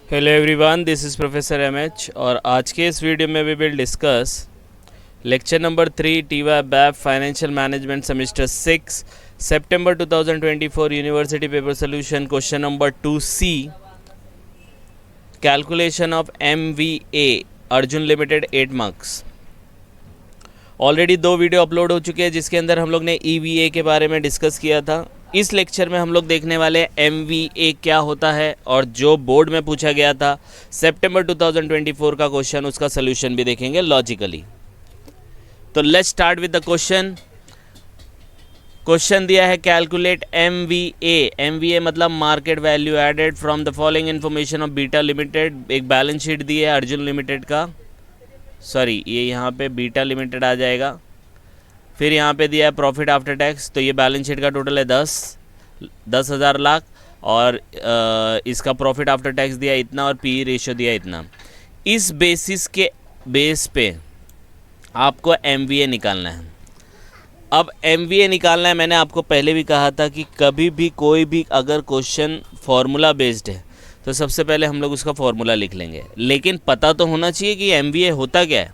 Hello everyone, this is professor MH और आज के इस वीडियो में we will discuss lecture number 3 टीवा बैप फाइनेंशियल मैनेजमेंट सेमेस्टर 6 सितंबर 2024 university paper solution question number 2C calculation of MVA Arjun limited 8 marks. Already 2 video upload हो चुके हैं जिसके अंदर हम लोग ने EVA के बारे में डिस्कस किया था। इस लेक्चर में हम लोग देखने वाले MVA क्या होता है और जो बोर्ड में पूछा गया था सितंबर 2024 का क्वेश्चन, उसका सोल्यूशन भी देखेंगे लॉजिकली। तो let's start with the question. Question दिया है कैलकुलेट MVA मतलब market value added from the following information of Beta Limited. एक बैलेंस शीट दी है अर्जुन लिमिटेड का, सॉरी ये यहाँ पे बीटा लिमिटेड आ जाएगा। फिर यहाँ पे दिया है प्रॉफिट आफ्टर टैक्स, तो ये बैलेंस शीट का टोटल है 10,000 लाख और इसका प्रॉफिट आफ्टर टैक्स दिया इतना और PE रेशियो दिया इतना। इस बेस पे आपको MVA निकालना है। अब MVA निकालना है, मैंने आपको पहले भी कहा था कि कभी भी कोई भी अगर क्वेश्चन फार्मूला बेस्ड है तो सबसे पहले हम लोग उसका फार्मूला लिख लेंगे, लेकिन पता तो होना चाहिए कि MVA होता क्या है।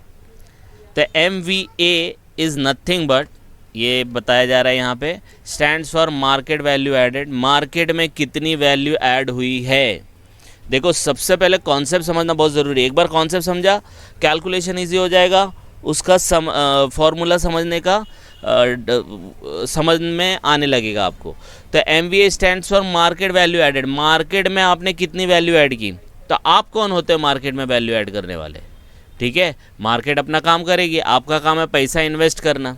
तो MVA इज़ नथिंग बट, ये बताया जा रहा है यहाँ पे, stands for market value added. Market में कितनी वैल्यू ऐड हुई है। देखो सबसे पहले कॉन्सेप्ट समझना बहुत ज़रूरी है। एक बार कॉन्सेप्ट समझा कैलकुलेशन इजी हो जाएगा, उसका फॉर्मूला समझने का समझ में आने लगेगा आपको। तो MVA stands for market value added. Market में आपने कितनी वैल्यू ऐड की, तो आप कौन होते हो मार्केट में वैल्यू ऐड करने वाले। ठीक है, मार्केट अपना काम करेगी, आपका काम है पैसा इन्वेस्ट करना।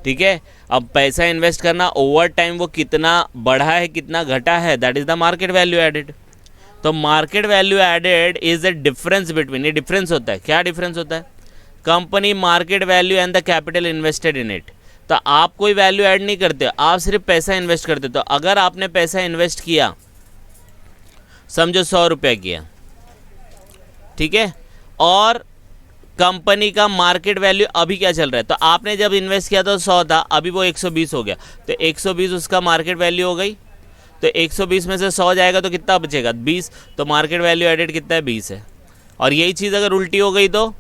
ठीक है, अब पैसा इन्वेस्ट करना ओवर टाइम वो कितना बढ़ा है कितना घटा है, that is the market value added. तो market value added is a difference between, ये डिफरेंस होता है। क्या डिफरेंस होता है? Company market value and the capital invested in it. तो आप कोई वैल्यू ऐड नहीं करते, आप सिर्फ पैसा इन्वेस्ट करते। तो अगर आपने पैसा इन्वेस्ट किया, समझो 100 रुपये किया, ठीक है, और कंपनी का मार्केट वैल्यू अभी क्या चल रहा है, तो आपने जब इन्वेस्ट किया तो 100 था, अभी वो 120 हो गया, तो 120 उसका मार्केट वैल्यू हो गई। तो 120 में से 100 जाएगा तो कितना बचेगा? 20। तो मार्केट वैल्यू एडेड कितना है? 20 है। और यही चीज़ अगर उल्टी हो गई तो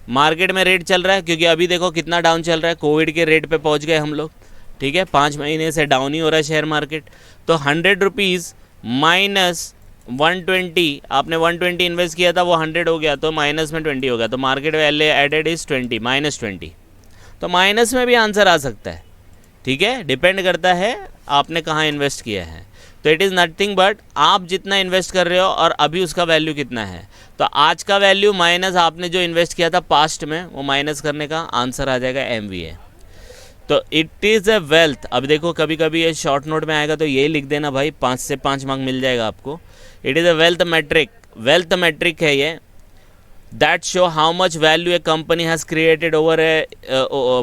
मार्केट में रेट चल रहा है, क्योंकि अभी देखो कितना डाउन चल रहा है, कोविड के रेट पे पहुंच गए हम लोग। ठीक है, 5 महीने से डाउन ही हो रहा है शेयर मार्केट। तो 100 रुपीज़ माइनस 120, आपने 120 इन्वेस्ट किया था, वो 100 हो गया, तो माइनस में 20 हो गया, तो मार्केट वैल्यू एडेड इज़ 20 -20। तो माइनस में भी आंसर आ सकता है। ठीक है, डिपेंड करता है आपने कहाँ इन्वेस्ट किया है। तो इट इज़ नथिंग बट आप जितना इन्वेस्ट कर रहे हो और अभी उसका वैल्यू कितना है, तो आज का वैल्यू माइनस आपने जो इन्वेस्ट किया था पास्ट में, वो माइनस करने का आंसर आ जाएगा MVA। तो इट इज़ अ वेल्थ। अब देखो कभी कभी ये शॉर्ट नोट में आएगा तो यही लिख देना भाई, 5 से 5 मार्क मिल जाएगा आपको। It is a wealth metric. Wealth metric है ये, that show how much value a company has created over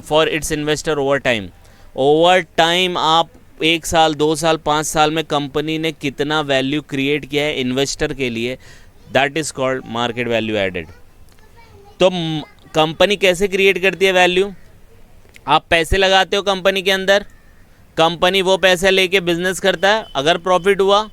for its investor over time. Over time आप 1 साल 2 साल 5 साल में कंपनी ने कितना वैल्यू क्रिएट किया है इन्वेस्टर के लिए, that is called market value added. तो कंपनी कैसे क्रिएट करती है वैल्यू? आप पैसे लगाते हो कंपनी के अंदर, कंपनी वो पैसे लेके बिजनेस करता है, अगर प्रॉफिट हुआ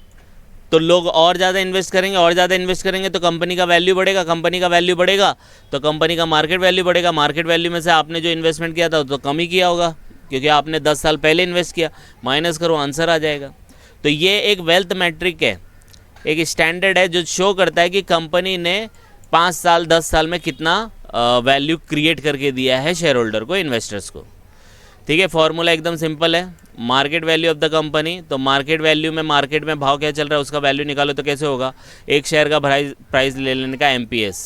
तो लोग और ज़्यादा इन्वेस्ट करेंगे, और ज़्यादा इन्वेस्ट करेंगे तो कंपनी का वैल्यू बढ़ेगा, कंपनी का वैल्यू बढ़ेगा तो कंपनी का मार्केट वैल्यू बढ़ेगा। मार्केट वैल्यू में से आपने जो इन्वेस्टमेंट किया था तो कम ही किया होगा, क्योंकि आपने 10 साल पहले इन्वेस्ट किया, माइनस करो आंसर आ जाएगा। तो ये एक वेल्थ मैट्रिक है, एक स्टैंडर्ड है जो शो करता है कि कंपनी ने 5 साल 10 साल में कितना वैल्यू क्रिएट करके दिया है शेयर होल्डर को, इन्वेस्टर्स को। ठीक है, फॉर्मूला एकदम सिंपल है, market value of the company. तो मार्केट वैल्यू में मार्केट में भाव क्या चल रहा है उसका वैल्यू निकालो, तो कैसे होगा? एक शेयर का प्राइस ले लेने का MPS,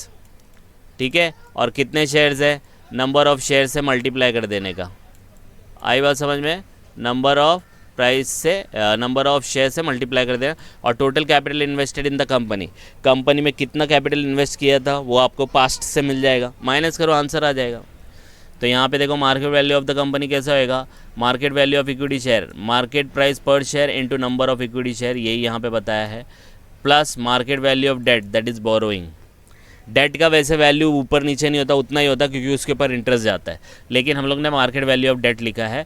ठीक है, और कितने शेयर्स है, नंबर ऑफ शेयर से मल्टीप्लाई कर देने का। आई बात समझ में? नंबर ऑफ प्राइस से नंबर ऑफ शेयर से मल्टीप्लाई कर देना, और total capital invested in the company, company में कितना कैपिटल इन्वेस्ट किया था वो आपको पास्ट से मिल जाएगा, माइनस करो आंसर आ जाएगा। तो यहाँ पे देखो market value of the company कैसा होएगा, market value of equity share, market price per share into number of equity share, यही यहाँ पे बताया है, plus market value of debt, that is borrowing. Debt का वैसे वैल्यू ऊपर नीचे नहीं होता, उतना ही होता क्योंकि उसके ऊपर इंटरेस्ट जाता है, लेकिन हम लोग ने मार्केट वैल्यू ऑफ डेट लिखा है।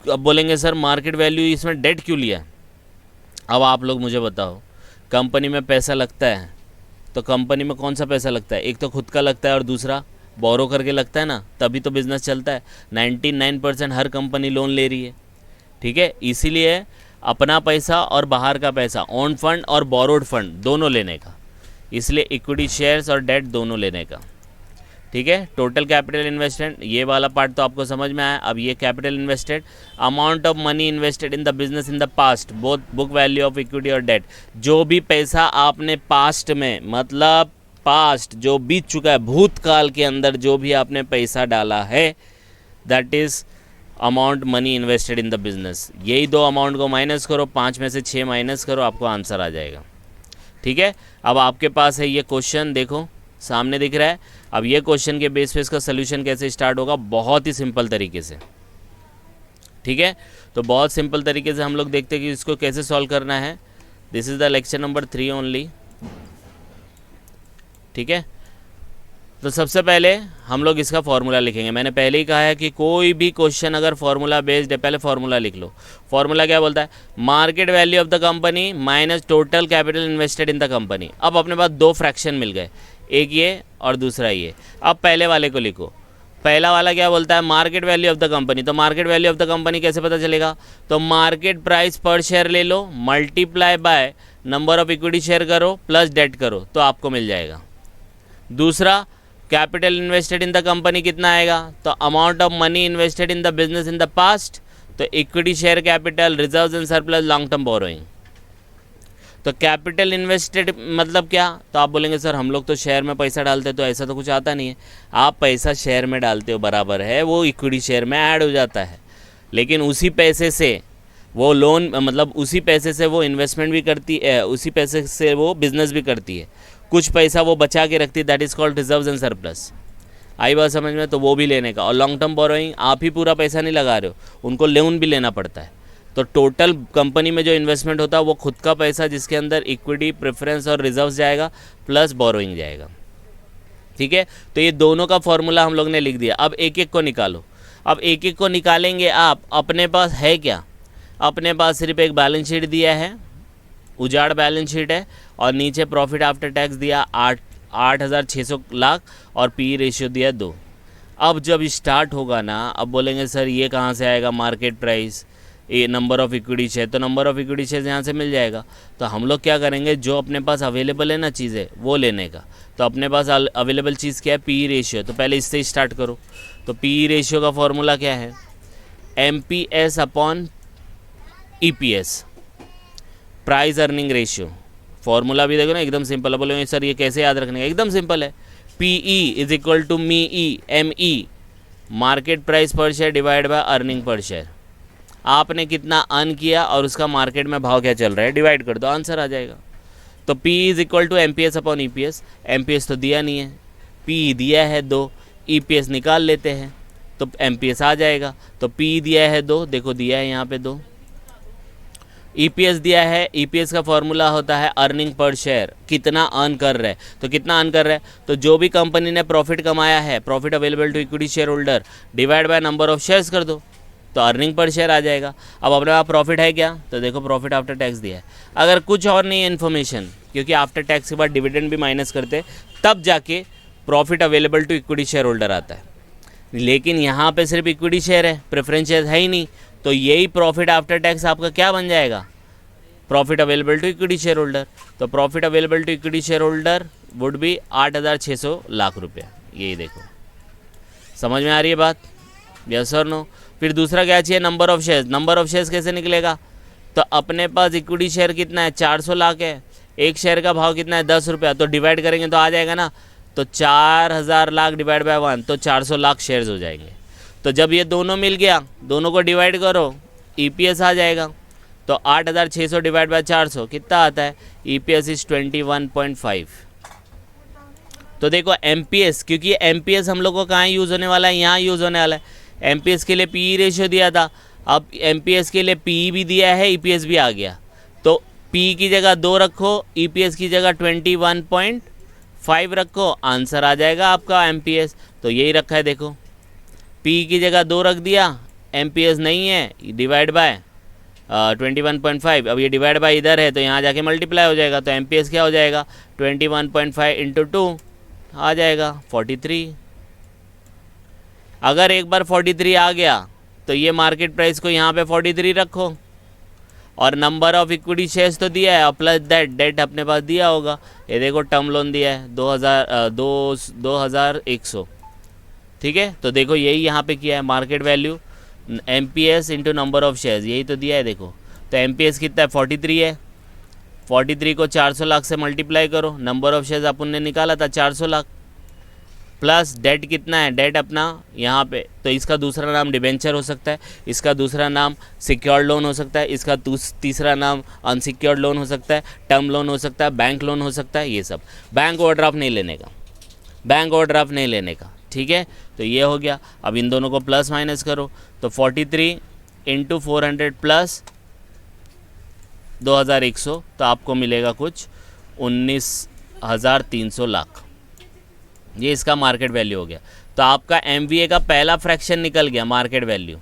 अब बोलेंगे सर मार्केट वैल्यू इसमें डेट क्यों लिया? अब आप लोग मुझे बताओ, कंपनी में पैसा लगता है, तो कंपनी में कौन सा पैसा लगता है? एक तो खुद का लगता है और दूसरा बोरो करके लगता है ना, तभी तो बिज़नेस चलता है। 99% हर कंपनी लोन ले रही है, ठीक है। इसीलिए अपना पैसा और बाहर का पैसा, ओन फंड और बोरोड फंड दोनों लेने का, इसलिए इक्विटी शेयर्स और डेट दोनों लेने का, ठीक है। टोटल कैपिटल इन्वेस्टेड, ये वाला पार्ट तो आपको समझ में आया। अब ये capital invested, amount of money invested in the business in the past, both book value of equity और डेट। जो भी पैसा आपने पास्ट में, मतलब पास्ट जो बीत चुका है, भूतकाल के अंदर जो भी आपने पैसा डाला है, that is amount money invested in the business. यही दो अमाउंट को माइनस करो, 5 में से 6 माइनस करो, आपको आंसर आ जाएगा, ठीक है। अब आपके पास है ये क्वेश्चन, देखो सामने दिख रहा है। अब ये क्वेश्चन के बेस पे इसका सोल्यूशन कैसे स्टार्ट होगा, बहुत ही सिंपल तरीके से, ठीक है। तो बहुत सिंपल तरीके से हम लोग देखते हैं कि इसको कैसे सॉल्व करना है। This is the lecture number 3 only, ठीक है। तो सबसे पहले हम लोग इसका फॉर्मूला लिखेंगे। मैंने पहले ही कहा है कि कोई भी क्वेश्चन अगर फॉर्मूला बेस्ड है, पहले फॉर्मूला लिख लो। फॉर्मूला क्या बोलता है? Market value of the company minus total capital invested in the company. अब अपने पास दो फ्रैक्शन मिल गए, एक ये और दूसरा ये। अब पहले वाले को लिखो। पहला वाला क्या बोलता है? Market value of the company. तो market value of the company कैसे पता चलेगा? तो मार्केट प्राइस पर शेयर ले लो, multiply by number of equity share करो प्लस डेट करो, तो आपको मिल जाएगा। दूसरा, capital invested in the company कितना आएगा? तो amount of money invested in the business in the past, तो equity share capital, reserves and surplus, long term borrowing. तो कैपिटल इन्वेस्टेड मतलब क्या? तो आप बोलेंगे सर हम लोग तो शेयर में पैसा डालते हैं, तो ऐसा तो कुछ आता नहीं है। आप पैसा शेयर में डालते हो बराबर है, वो इक्विटी शेयर में ऐड हो जाता है, लेकिन उसी पैसे से वो लोन, मतलब उसी पैसे से वो इन्वेस्टमेंट भी करती है, उसी पैसे से वो बिजनेस भी करती है, कुछ पैसा वो बचा के रखती है, that is called reserves and surplus. आई बात समझ में? तो वो भी लेने का। और लॉन्ग टर्म बोरोइंग, आप ही पूरा पैसा नहीं लगा रहे हो, उनको लोन भी लेना पड़ता है। तो टोटल कंपनी में जो इन्वेस्टमेंट होता है वो खुद का पैसा, जिसके अंदर इक्विटी, प्रेफरेंस और रिजर्व्स जाएगा, प्लस बोरोइंग जाएगा, ठीक है। तो ये दोनों का फॉर्मूला हम लोग ने लिख दिया। अब एक एक को निकालो। अब एक एक को निकालेंगे आप, अपने पास है क्या? अपने पास सिर्फ एक बैलेंस शीट दिया है, उजाड़ बैलेंस शीट है, और नीचे प्रॉफिट आफ्टर टैक्स दिया 8,600 लाख और पी रेशियो दिया 2। अब जब स्टार्ट होगा ना, अब बोलेंगे सर ये कहाँ से आएगा? मार्केट प्राइस, ये नंबर ऑफ़ इक्विटी शेयर, तो नंबर ऑफ़ इक्विटी शेयर यहाँ से मिल जाएगा। तो हम लोग क्या करेंगे, जो अपने पास अवेलेबल है ना चीज़ें, वो लेने का। तो अपने पास अवेलेबल चीज़ क्या है? P ratio. तो पहले इससे स्टार्ट करो। तो पी रेशियो का फॉर्मूला क्या है? MPS upon EPS, price earning ratio. Formula भी देखो ना, एकदम सिंपल है। बोलोगे सर ये कैसे याद रखने का? एकदम सिंपल है। PE is equal to ME, market price per share divide by earning per share. आपने कितना अर्न किया और उसका मार्केट में भाव क्या चल रहा है, डिवाइड कर दो, आंसर आ जाएगा। तो P is equal to MPS upon EPS। MPS तो दिया नहीं है, P दिया है 2, EPS निकाल लेते हैं तो MPS आ जाएगा। तो P दिया है 2, देखो दिया है यहाँ पे 2, EPS दिया है। EPS का फॉर्मूला होता है अर्निंग पर शेयर, कितना अर्न कर रहे हैं। तो कितना अर्न कर रहे हैं? तो जो भी कंपनी ने प्रॉफिट कमाया है, profit available to equity share holder divide by number of shares कर दो, तो अर्निंग पर शेयर आ जाएगा। अब अपने पास प्रॉफिट है क्या? तो देखो प्रॉफिट आफ्टर टैक्स दिया है। अगर कुछ और नहीं है इन्फॉर्मेशन, क्योंकि आफ्टर टैक्स के बाद डिविडेंड भी माइनस करते हैं, तब जाके profit available to equity share holder आता है। लेकिन यहाँ पे सिर्फ इक्विटी शेयर है, प्रेफरेंस शेयर है ही नहीं, तो यही प्रॉफिट आफ्टर टैक्स आपका क्या बन जाएगा? Profit available to equity share holder. तो profit available to equity share holder would भी 8,600 लाख रुपया। यही देखो, समझ में आ रही है बात? यस और नो? फिर दूसरा क्या चाहिए? Number of shares. Number of shares कैसे निकलेगा? तो अपने पास इक्विटी शेयर कितना है? 400 लाख है, एक शेयर का भाव कितना है? 10 रुपया। तो डिवाइड करेंगे तो आ जाएगा ना, तो 4,000 लाख डिवाइड बाय 1, तो 400 लाख शेयर्स हो जाएंगे। तो जब ये दोनों मिल गया, दोनों को डिवाइड करो, EPS आ जाएगा। तो 8,600 डिवाइड बाय 400 कितना आता है? EPS is 21.5। तो देखो MPS, क्योंकि MPS हम लोग को कहाँ यूज़ होने वाला है? यहाँ यूज़ होने वाला है। MPS के लिए PE रेशियो दिया था, अब MPS के लिए PE भी दिया है, EPS भी आ गया। तो PE की जगह 2 रखो, EPS की जगह 21.5 रखो, आंसर आ जाएगा आपका MPS। तो यही रखा है, देखो PE की जगह 2 रख दिया, MPS नहीं है, डिवाइड बाय 21.5, अब ये डिवाइड बाई इधर है तो यहाँ जाके मल्टीप्लाई हो जाएगा, तो एमपीएस क्या हो जाएगा 21.5 इंटू 2 आ जाएगा 43। अगर एक बार 43 आ गया तो ये मार्केट प्राइस को यहाँ पे 43 रखो, और नंबर ऑफ इक्विटी शेयर्स तो दिया है और प्लस डेट अपने पास दिया होगा। ये देखो टर्म लोन दिया है 2100, ठीक है। तो देखो यही यहाँ पे किया है, market value MPS into number of shares, यही तो दिया है देखो। तो एमपीएस कितना है 43 है, 43 को 400 लाख से मल्टीप्लाई करो, नंबर ऑफ शेयर्स अपन ने निकाला था 400 लाख, प्लस डेट कितना है, डेट अपना यहाँ पे, तो इसका दूसरा नाम डिबेंचर हो सकता है, इसका दूसरा नाम सिक्योर्ड लोन हो सकता है, इसका तीसरा नाम अनसिक्योर्ड लोन हो सकता है, टर्म लोन हो सकता है, बैंक लोन हो सकता है, ये सब। बैंक ओवरड्राफ्ट नहीं लेने का, बैंक ओवरड्राफ्ट नहीं लेने का, ठीक है। तो ये हो गया। अब इन दोनों को प्लस माइनस करो, तो 43 इंटू 400 प्लस 2100, तो आपको मिलेगा कुछ 19,300 लाख। ये इसका मार्केट वैल्यू हो गया। तो आपका एमवीए का पहला फ्रैक्शन निकल गया, मार्केट वैल्यू।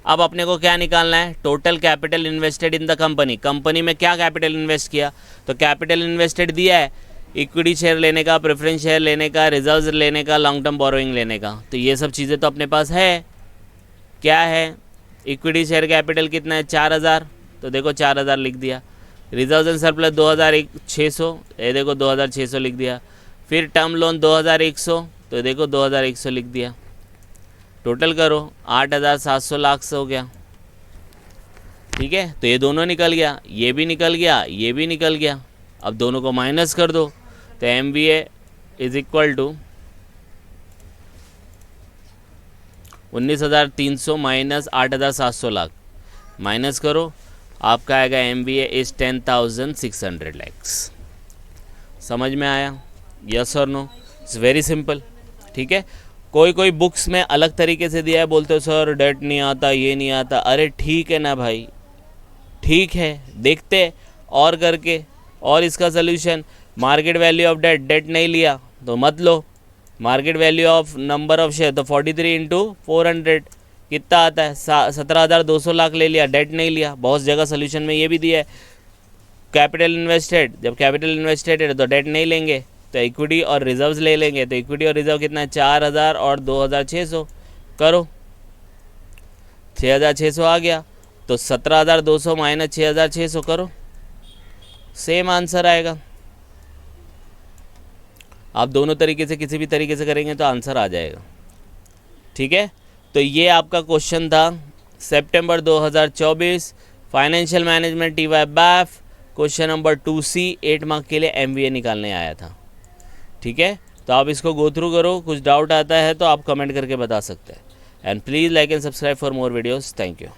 अब अपने को क्या निकालना है, total capital invested in the company. Company में क्या कैपिटल इन्वेस्ट किया, तो कैपिटल इन्वेस्टेड दिया है, इक्विटी शेयर लेने का, प्रेफरेंस शेयर लेने का, रिजर्व्स लेने का, लॉन्ग टर्म बोरोइंग लेने का। तो ये सब चीज़ें तो अपने पास है। क्या है, इक्विटी शेयर कैपिटल कितना है 4000, तो देखो 4000 लिख दिया। रिजर्व्स एंड सरप्लस 2600, ये देखो 2600 लिख दिया। फिर टर्म लोन 2100, तो देखो 2100 लिख दिया। टोटल करो 8700 लाख से हो गया, ठीक है। तो ये दोनों निकल गया, ये भी निकल गया, ये भी निकल गया। अब दोनों को माइनस कर दो, तो MVA is equal to 19,300 minus 8,700 lakh, minus करो, आपका आएगा एमवीए इज 10,600 लैक्स। समझ में आया, यस और नो? इट्स वेरी सिंपल, ठीक है। कोई बुक्स में अलग तरीके से दिया है, बोलते हो सर डेट नहीं आता, ये नहीं आता। अरे ठीक है ना भाई, ठीक है, देखते और करके। और इसका solution, market value of debt, debt नहीं लिया तो मत लो। Market value of number of share, तो 43 इंटू 400 कितना आता है 17,200 लाख ले लिया, डेट नहीं लिया। बहुत जगह सोल्यूशन में ये भी दिया है, कैपिटल इन्वेस्टेड, जब कैपिटल इन्वेस्टेड है तो डेट नहीं लेंगे, तो इक्विटी और रिजर्व्स ले लेंगे। तो इक्विटी और रिजर्व कितना है 4000 और 2600, करो 6600 आ गया। तो 17,200 माइनस 6600 करो, सेम आंसर आएगा। आप दोनों तरीके से किसी भी तरीके से करेंगे तो आंसर आ जाएगा, ठीक है। तो ये आपका क्वेश्चन था सितंबर 2024 financial management TY BAIF, question number 2C 8 mark के लिए एमवीए निकालने आया था, ठीक है। तो आप इसको गो थ्रू करो, कुछ डाउट आता है तो आप कमेंट करके बता सकते हैं। And please like and subscribe for more videos. Thank you.